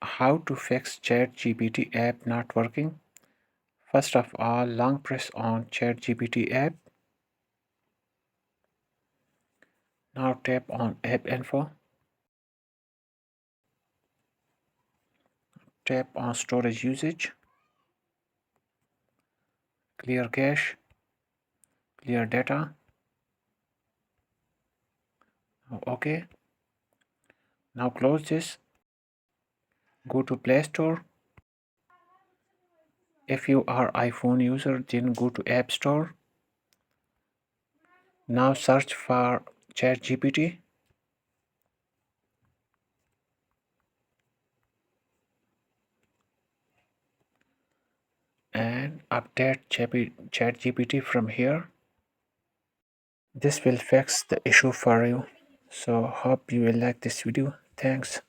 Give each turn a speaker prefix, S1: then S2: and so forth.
S1: How to fix ChatGPT app not working? First of all, long press on ChatGPT app. Now tap on App Info. Tap on Storage Usage. Clear cache. Clear data. OK. Now close this. Go to Play Store. If you are iPhone user, then go to App Store. Now search for ChatGPT and update ChatGPT from here. This will fix the issue for you. So hope you will like this video. Thanks.